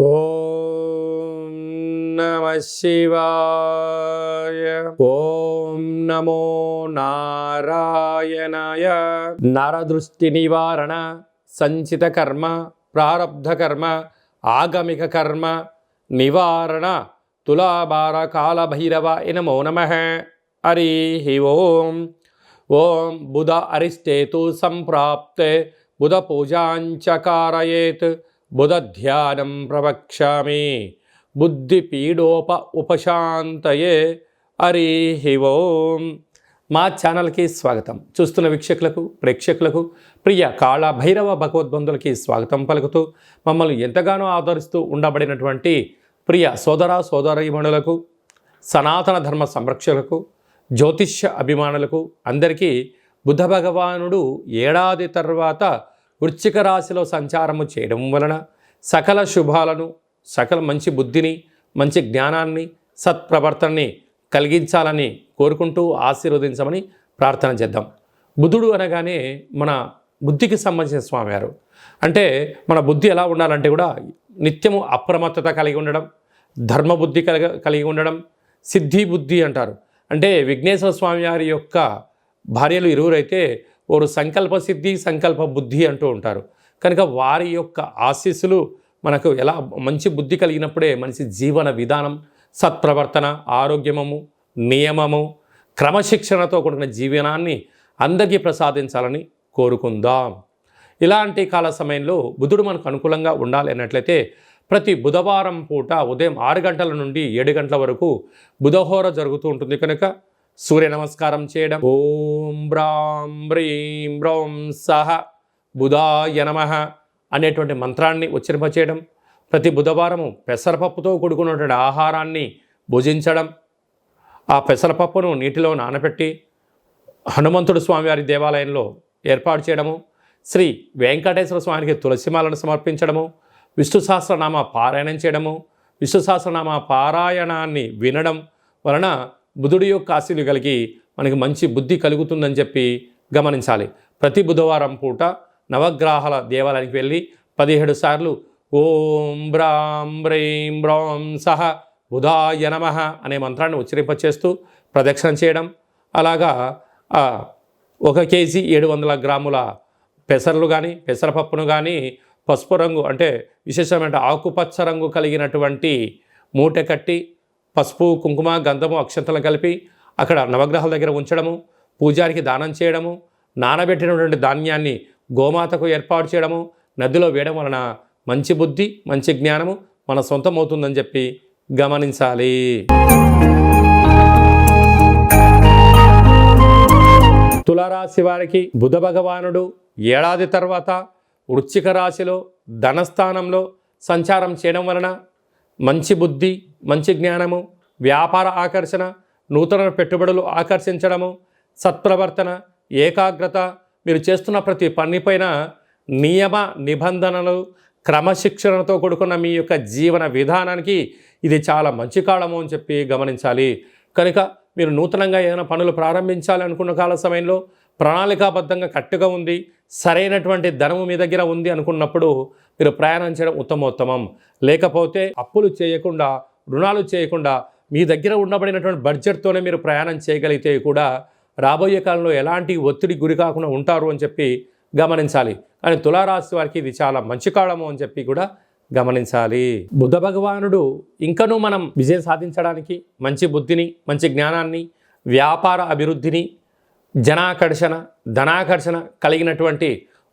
ఓం నమః శివాయ. ఓం నమో నారాయణాయ. నరదృష్టి నివారణ, సంచిత కర్మ, ప్రారబ్ధ కర్మ, ఆగమిక కర్మ నివారణ తులాభార కాలభైరవాయ నమో నమః. హరి ఓం. ఓం బుధ అరిష్టేతు సంప్రాప్తే బుధ పూజాంచ కారయేత్ బుధ ధ్యానం ప్రవక్ష్యామి బుద్ధిపీడోప ఉపశాంతయే. హరి ఓం. మా ఛానల్కి స్వాగతం. చూస్తున్న వీక్షకులకు, ప్రేక్షకులకు, ప్రియ కాళ భైరవ భగవద్బంధులకి స్వాగతం పలుకుతూ మమ్మల్ని ఎంతగానో ఆదరిస్తూ ఉండబడినటువంటి ప్రియ సోదర సోదరీమణులకు, సనాతన ధర్మ సంరక్షకులకు, జ్యోతిష్య అభిమానులకు అందరికీ బుధ భగవానుడు ఏడాది తర్వాత వృశ్చిక రాశిలో సంచారము చేయడం వలన సకల శుభాలను, సకల మంచి బుద్ధిని, మంచి జ్ఞానాన్ని, సత్ప్రవర్తనని కలిగించాలని కోరుకుంటూ ఆశీర్వదించమని ప్రార్థన చేద్దాం. బుధుడు అనగానే మన బుద్ధికి సంబంధించిన స్వామివారు. అంటే మన బుద్ధి ఎలా ఉండాలంటే కూడా నిత్యము అప్రమత్తత కలిగి ఉండడం, ధర్మబుద్ధి కలిగి ఉండడం, సిద్ధి బుద్ధి అంటారు. అంటే విఘ్నేశ్వర స్వామి వారి యొక్క భార్యలు ఇరువురైతే వారు సంకల్ప సిద్ధి, సంకల్ప బుద్ధి అంటూ ఉంటారు. కనుక వారి యొక్క ఆశీస్సులు మనకు ఎలా మంచి బుద్ధి కలిగినప్పుడే మనిషి జీవన విధానం, సత్ప్రవర్తన, ఆరోగ్యము, నియమము, క్రమశిక్షణతో కూడిన జీవనాన్ని అందరికీ ప్రసాదించాలని కోరుకుందాం. ఇలాంటి కాల సమయంలో బుధుడు మనకు అనుకూలంగా ఉండాలి అన్నట్లయితే ప్రతి బుధవారం పూట ఉదయం 6 గంటల నుండి 7 గంటల వరకు బుధహోర జరుగుతూ ఉంటుంది. కనుక సూర్య నమస్కారం చేయడం, ఓం బ్రాం బ్రీం బ్రౌం సహ బుధాయ నమః అనేటువంటి మంత్రాన్ని ఉచ్చరింపచేయడం, ప్రతి బుధవారము పెసరపప్పుతో కూడుకున్నటువంటి ఆహారాన్ని భుజించడం, ఆ పెసరపప్పును నీటిలో నానబెట్టి హనుమంతుడు స్వామివారి దేవాలయంలో ఏర్పాటు చేయడము, శ్రీ వెంకటేశ్వర స్వామికి తులసిమాలను సమర్పించడము, విష్ణు సహస్రనామ పారాయణం చేయడము, విష్ణు సహస్రనామ పారాయణాన్ని వినడం వలన బుధుడి యొక్క ఆశీస్సులు కలిగి మనకి మంచి బుద్ధి కలుగుతుందని చెప్పి గమనించాలి. ప్రతి బుధవారం పూట నవగ్రహాల దేవాలయానికి వెళ్ళి 17 సార్లు ఓం బ్రాం బ్రీం బ్రౌం సహ బుధాయ నమః అనే మంత్రాన్ని ఉచ్చరింపచేస్తూ ప్రదక్షిణ చేయడం, అలాగా 1 కేజీ 700 గ్రాముల పెసర్లు కానీ, పెసరపప్పును కానీ పసుపు రంగు అంటే విశేషమైన ఆకుపచ్చ రంగు కలిగినటువంటి మూట కట్టి పసుపు, కుంకుమ, గంధము, అక్షంతలు కలిపి అక్కడ నవగ్రహాల దగ్గర ఉంచడము, పూజారికి దానం చేయడము, నానబెట్టినటువంటి ధాన్యాన్ని గోమాతకు ఏర్పాటు చేయడము, నదిలో వేయడం వలన మంచి బుద్ధి, మంచి జ్ఞానము మన సొంతం అవుతుందని చెప్పి గమనించాలి. తులారాశి వారికి బుధ భగవానుడు ఏడాది తర్వాత వృశ్చిక రాశిలో ధనస్థానంలో సంచారం చేయడం వలన మంచి బుద్ధి, మంచి జ్ఞానము, వ్యాపార ఆకర్షణ, నూతన పెట్టుబడులు ఆకర్షించడము, సత్ప్రవర్తన, ఏకాగ్రత, మీరు చేస్తున్న ప్రతి పనిపైన నియమ నిబంధనలు, క్రమశిక్షణతో కూడుకున్న మీ యొక్క జీవన విధానానికి ఇది చాలా మంచి కాలము అని చెప్పి గమనించాలి. కనుక మీరు నూతనంగా ఏదైనా పనులు ప్రారంభించాలి అనుకున్న కాల సమయంలో ప్రణాళికాబద్ధంగా కట్టుగా ఉంది, సరైనటువంటి ధనము మీ దగ్గర ఉంది అనుకున్నప్పుడు మీరు ప్రయాణం చేయడం ఉత్తమోత్తమం. లేకపోతే అప్పులు చేయకుండా, రుణాలు చేయకుండా మీ దగ్గర ఉండబడినటువంటి బడ్జెట్తోనే మీరు ప్రయాణం చేయగలిగితే కూడా రాబోయే కాలంలో ఎలాంటి ఒత్తిడి గురి కాకుండా ఉంటారు అని చెప్పి గమనించాలి. కానీ తులారాశి వారికి ఇది చాలా మంచి కాలము అని చెప్పి కూడా గమనించాలి. బుధ భగవానుడు ఇంకనూ మనం విజయం సాధించడానికి మంచి బుద్ధిని, మంచి జ్ఞానాన్ని, వ్యాపార అభివృద్ధిని, జనాకర్షణ, ధనాకర్షణ కలిగినటువంటి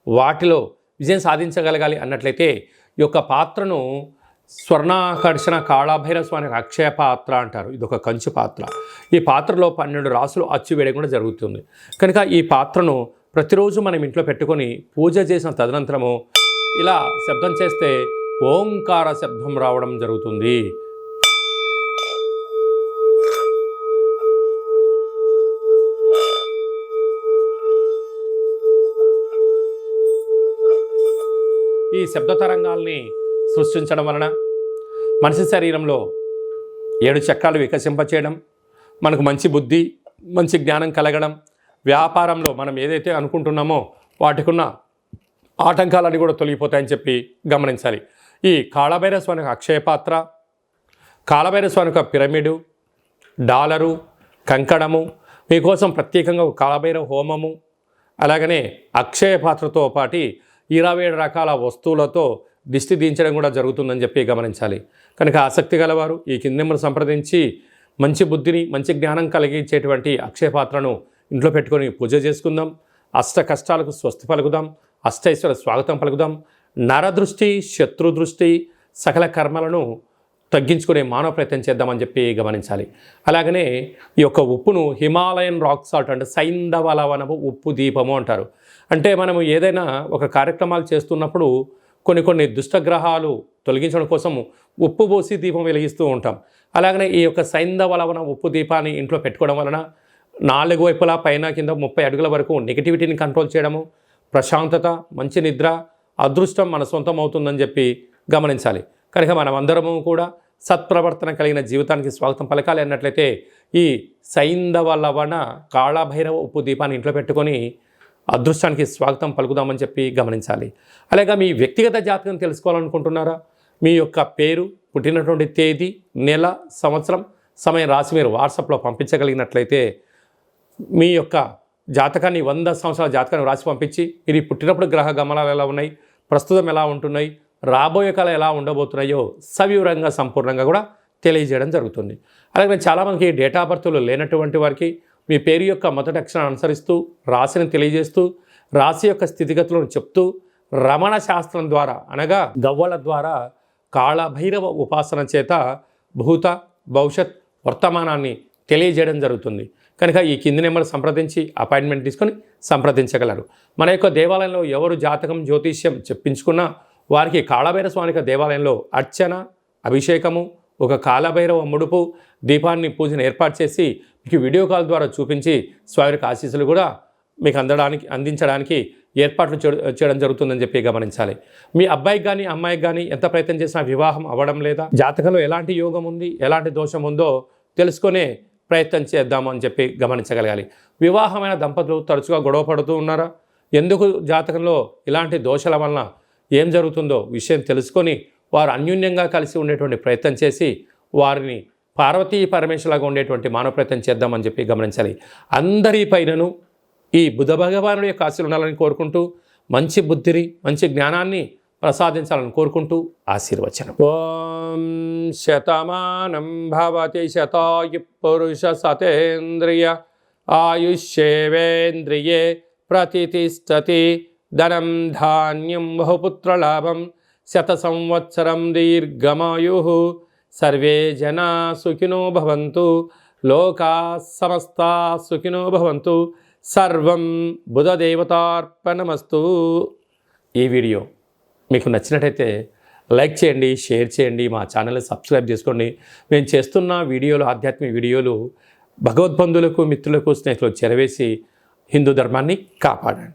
వాటిలో విజయం సాధించగలగాలి అన్నట్లయితే ఈ యొక్క పాత్రను స్వర్ణాకర్షణ కాళభైరవ స్వామి అక్షయ పాత్ర అంటారు. ఇది ఒక కంచు పాత్ర. ఈ పాత్రలో 12 రాసులు అచ్చు వేయడం కూడా జరుగుతుంది. కనుక ఈ పాత్రను ప్రతిరోజు మనం ఇంట్లో పెట్టుకొని పూజ చేసిన తదనంతరము ఇలా శబ్దం చేస్తే ఓంకార శబ్దం రావడం జరుగుతుంది. ఈ శబ్ద తరంగాల్ని సృష్టించడం వలన మనిషి శరీరంలో 7 చక్రాలు వికసింపచేయడం, మనకు మంచి బుద్ధి, మంచి జ్ఞానం కలగడం, వ్యాపారంలో మనం ఏదైతే అనుకుంటున్నామో వాటికున్న ఆటంకాలన్నీ కూడా తొలగిపోతాయని చెప్పి గమనించాలి. ఈ కాళభైరవ స్వామి యొక్క అక్షయ పాత్ర, కాళభైరవ స్వామి యొక్క పిరమిడు, డాలరు, కంకణము, మీకోసం ప్రత్యేకంగా ఒక కాళభైరవ హోమము, అలాగనే అక్షయ పాత్రతో పాటు 27 రకాల వస్తువులతో దిష్టి దించడం కూడా జరుగుతుందని చెప్పి గమనించాలి. కనుక ఆసక్తి గలవారు ఈ కింది నెంబర్ సంప్రదించి మంచి బుద్ధిని, మంచి జ్ఞానం కలిగించేటువంటి అక్షయ పాత్రను ఇంట్లో పెట్టుకొని పూజ చేసుకుందాం. అష్ట కష్టాలకు స్వస్తి పలుకుదాం, అష్టైశ్వర్య స్వాగతం పలుకుదాం. నరదృష్టి, శత్రుదృష్టి, సకల కర్మలను తగ్గించుకునే మానవ ప్రయత్నం చేద్దామని చెప్పి గమనించాలి. అలాగనే ఈ యొక్క ఉప్పును హిమాలయన్ రాక్ సాల్ట్ అంటే సైంధవ లవణము ఉప్పు దీపము అంటారు. అంటే మనము ఏదైనా ఒక కార్యక్రమాలు చేస్తున్నప్పుడు కొన్ని దుష్టగ్రహాలు తొలగించడం కోసం ఉప్పు పోసి దీపం వెలిగిస్తూ ఉంటాం. అలాగనే ఈ యొక్క సైంధవ లవణ ఉప్పు దీపాన్ని ఇంట్లో పెట్టుకోవడం వలన 4 వైపులా పైన కింద 30 అడుగుల వరకు నెగిటివిటీని కంట్రోల్ చేయడము, ప్రశాంతత, మంచి నిద్ర, అదృష్టం మన సొంతం అవుతుందని చెప్పి గమనించాలి. కనుక మనమందరము కూడా సత్ప్రవర్తన కలిగిన జీవితానికి స్వాగతం పలకాలి అన్నట్లయితే ఈ సైంధవ లవణ కాళభైరవ ఉప్పు దీపాన్ని ఇంట్లో పెట్టుకొని అదృష్టానికి స్వాగతం పలుకుదామని చెప్పి గమనించాలి. అలాగే మీ వ్యక్తిగత జాతకం తెలుసుకోవాలనుకుంటున్నారా? మీ యొక్క పేరు, పుట్టినటువంటి తేదీ, నెల, సంవత్సరం, సమయం రాసి మీరు వాట్సాప్లో పంపించగలిగినట్లయితే మీ యొక్క జాతకాన్ని 100 సంవత్సరాల జాతకాన్ని రాసి పంపించి మీరు పుట్టినప్పుడు గ్రహ గమనాలు ఎలా ఉన్నాయి, ప్రస్తుతం ఎలా ఉంటున్నాయి, రాబోయే కాలం ఎలా ఉండబోతున్నాయో సవివరంగా సంపూర్ణంగా కూడా తెలియజేయడం జరుగుతుంది. అలాగే చాలామందికి డేటా ఆఫ్ బర్త్లు లేనటువంటి వారికి మీ పేరు యొక్క మొదటి అక్షరాన్ని అనుసరిస్తూ రాశిని తెలియజేస్తూ రాశి యొక్క స్థితిగతులను చెప్తూ రమణ శాస్త్రం ద్వారా అనగా గవ్వల ద్వారా కాళభైరవ ఉపాసన చేత భూత, భవిష్యత్, వర్తమానాన్ని తెలియజేయడం జరుగుతుంది. కనుక ఈ కింది నెంబర్ సంప్రదించి అపాయింట్మెంట్ తీసుకొని సంప్రదించగలరు. మన యొక్క దేవాలయంలో ఎవరు జాతకం, జ్యోతిష్యం చెప్పించుకున్నా వారికి కాళభైరవ స్వామి యొక్క దేవాలయంలో అర్చన, అభిషేకము, ఒక కాళభైరవ ముడుపు దీపాన్ని పూజను ఏర్పాటు చేసి మీకు వీడియో కాల్ ద్వారా చూపించి స్వామి యొక్క ఆశీస్సులు కూడా మీకు అందించడానికి ఏర్పాట్లు చేయడం జరుగుతుందని చెప్పి గమనించాలి. మీ అబ్బాయికి కానీ అమ్మాయికి కానీ ఎంత ప్రయత్నం చేసినా వివాహం అవ్వడం లేదా, జాతకంలో ఎలాంటి యోగం ఉంది, ఎలాంటి దోషం ఉందో తెలుసుకునే ప్రయత్నం చేద్దాము అని చెప్పి గమనించగలగాలి. వివాహమైన దంపతులు తరచుగా గొడవ పడుతూ ఉన్నారా? ఎందుకు జాతకంలో ఇలాంటి దోషాల వలన ఏం జరుగుతుందో విషయం తెలుసుకొని వారు అన్యోన్యంగా కలిసి ఉండేటువంటి ప్రయత్నం చేసి వారిని పార్వతీ పరమేశ్వరులాగా ఉండేటువంటి మానవ ప్రయత్నం చేద్దామని చెప్పి గమనించాలి. అందరి పైనను ఈ బుధ భగవానుడి యొక్క ఆశీస్సులు ఉండాలని కోరుకుంటూ మంచి బుద్ధిని, మంచి జ్ఞానాన్ని ప్రసాదించాలని కోరుకుంటూ ఆశీర్వచనం. ఓం శతమానం భవతి శతాయు పురుష సతేంద్రియ ఆయుష్యేవేంద్రియే ప్రతిష్టతి ధనం ధాన్యం బహుపుత్రలాభం శత సంవత్సరం దీర్ఘమాయు సర్వే జనా సుఖినో భవంతు లోకా సమస్తా సుఖినో భవంతు సర్వం బుధదేవతార్పణమస్తు. ఈ వీడియో మీకు నచ్చినట్టయితే లైక్ చేయండి, షేర్ చేయండి, మా ఛానల్ని సబ్స్క్రైబ్ చేసుకోండి. మేము చేస్తున్న వీడియోలు, ఆధ్యాత్మిక వీడియోలు భగవద్బంధువులకు, మిత్రులకు, స్నేహితులకు చేరవేసి హిందూ ధర్మాన్ని కాపాడండి.